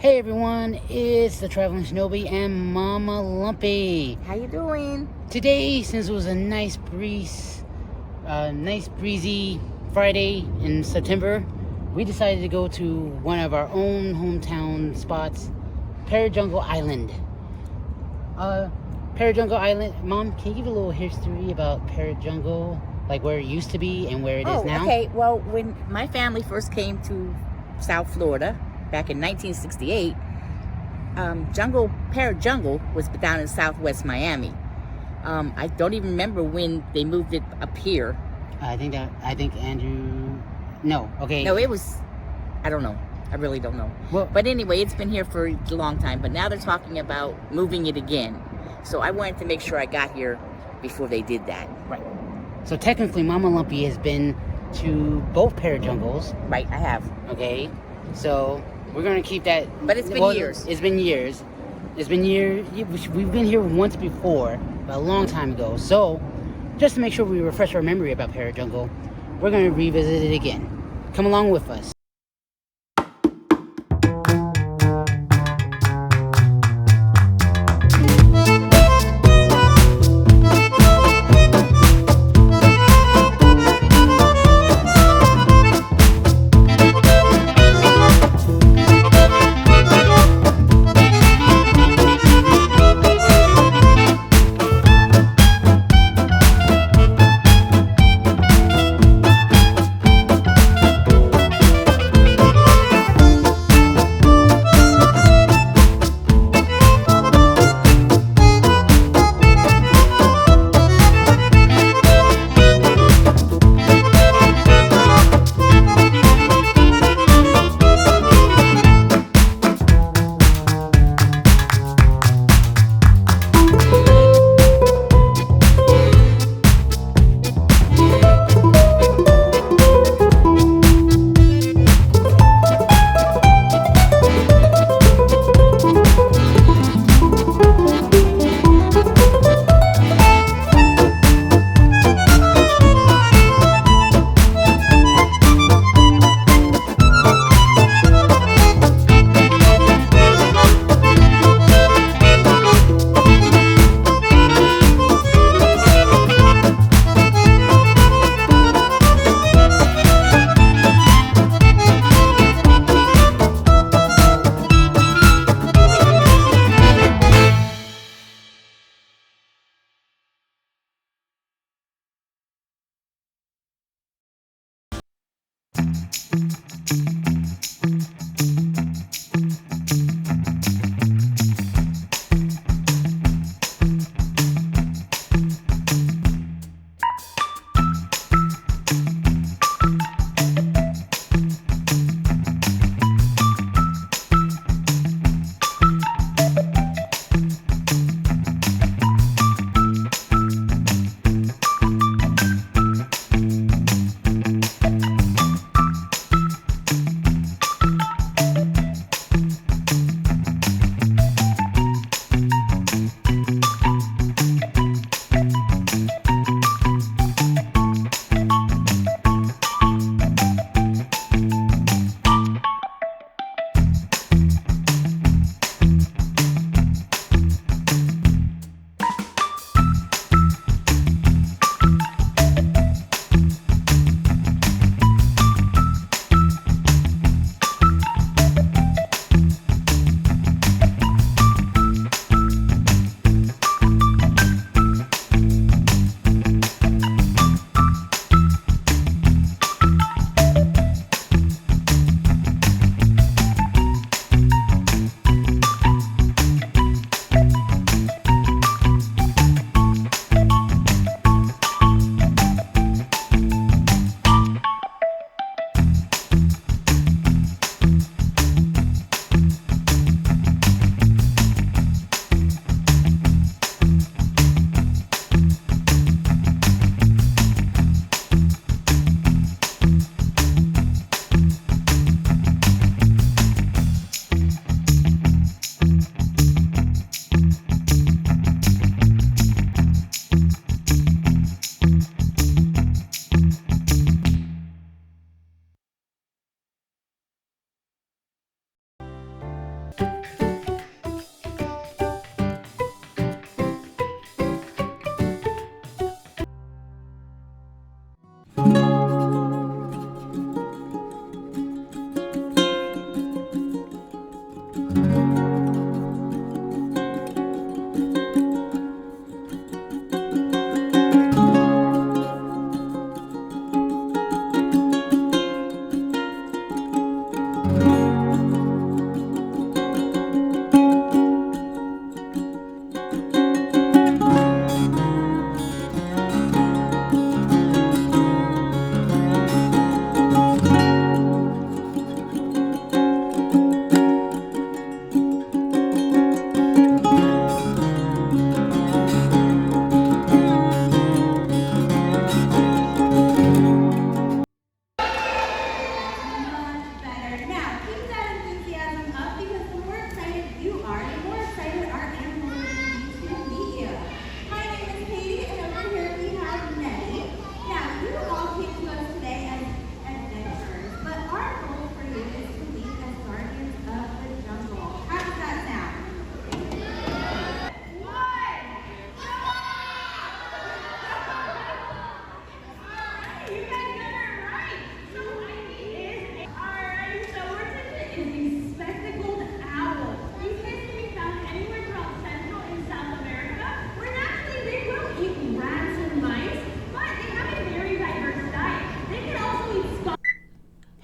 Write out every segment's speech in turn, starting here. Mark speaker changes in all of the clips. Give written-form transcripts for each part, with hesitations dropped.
Speaker 1: Hey everyone, it's the Traveling Shinobi and Mama Lumpy.
Speaker 2: How you doing?
Speaker 1: Today, since it was a nice breezy Friday in September, we decided to go to one of our own hometown spots, Parrot Jungle Island. Parrot Jungle Island, Mom, can you give a little history about Parrot Jungle, like where it used to be and where it is now?
Speaker 2: Okay. Well, when my family first came to South Florida back in 1968, Parrot Jungle was down in Southwest Miami. I don't even remember when they moved it up here.
Speaker 1: I think Andrew. No, okay.
Speaker 2: No, it was. I don't know. I really don't know.
Speaker 1: Well,
Speaker 2: but anyway, it's been here for a long time. But now they're talking about moving it again. So I wanted to make sure I got here before they did that.
Speaker 1: Right. So technically, Mama Lumpy has been to both Parrot Jungles.
Speaker 2: Right, I have.
Speaker 1: Okay. So we're gonna keep that.
Speaker 2: But it's been years.
Speaker 1: It's been years. It's been years. We've been here once before, but a long time ago. So just to make sure we refresh our memory about Parrot Jungle, we're gonna revisit it again. Come along with us.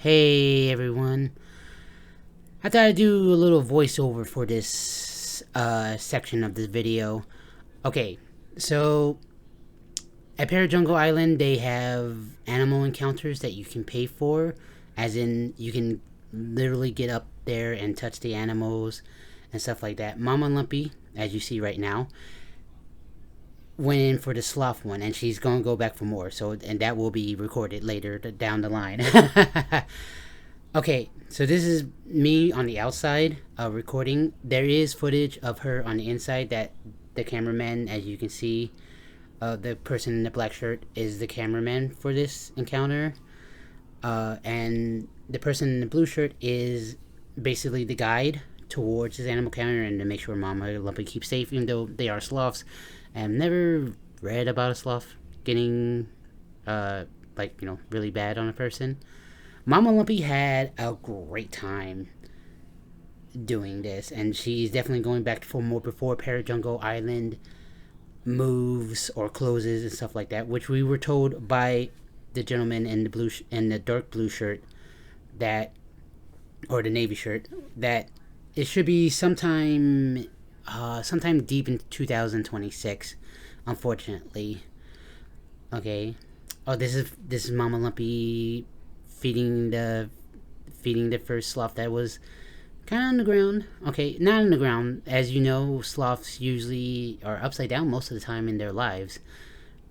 Speaker 1: Hey everyone, I thought I'd do a little voiceover for this section of this video. Okay, so at Parrot Jungle Island they have animal encounters that you can pay for, as in you can literally get up there and touch the animals and stuff like that. Mama Lumpy, as you see right now, went in for the sloth one, and she's gonna go back for more, so, and that will be recorded later down the line. Okay, so this is me on the outside recording. There is footage of her on the inside that the cameraman, as you can see, the person in the black shirt is the cameraman for this encounter, and the person in the blue shirt is basically the guide towards this animal encounter and to make sure Mama Lumpy keeps safe, even though they are sloths. I've never read about a sloth getting, really bad on a person. Mama Lumpy had a great time doing this, and she's definitely going back for more before Parrot Jungle Island moves or closes and stuff like that, which we were told by the gentleman in the blue in the dark blue shirt, that, or the navy shirt, that it should be sometime deep in 2026, unfortunately. Okay. Oh, this is Mama Lumpy feeding the first sloth that was kind of on the ground. Okay, not on the ground. As you know, sloths usually are upside down most of the time in their lives.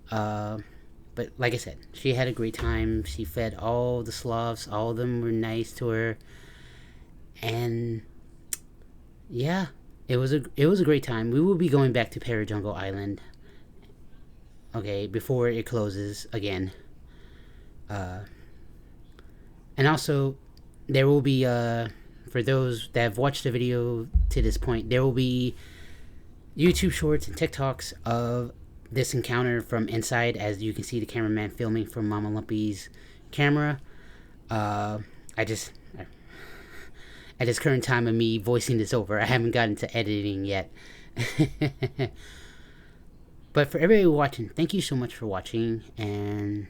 Speaker 1: But like I said, she had a great time. She fed all the sloths. All of them were nice to her. And yeah, it was a great time. We will be going back to Parrot Jungle Island, okay, before it closes again. And also, there will be, for those that have watched the video to this point, there will be YouTube shorts and TikToks of this encounter from inside, as you can see the cameraman filming from Mama Lumpy's camera. At this current time of me voicing this over, I haven't gotten to editing yet. But for everybody watching, thank you so much for watching. And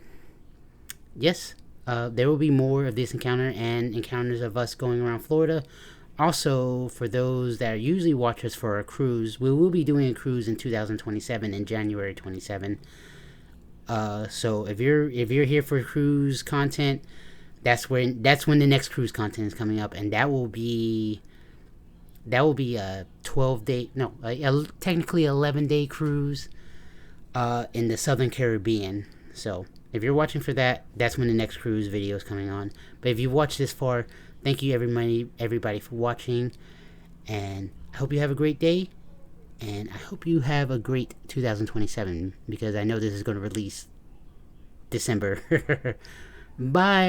Speaker 1: yes, there will be more of this encounter and encounters of us going around Florida. Also, for those that usually watch us for our cruise, we will be doing a cruise in 2027, in January 27. So if you're here for cruise content, that's when the next cruise content is coming up, and that will be a 12-day, no, technically 11-day cruise in the Southern Caribbean. So if you're watching for that, that's when the next cruise video is coming on. But if you've watched this far, thank you everybody for watching, and I hope you have a great day, and I hope you have a great 2027, because I know this is going to release December. Bye.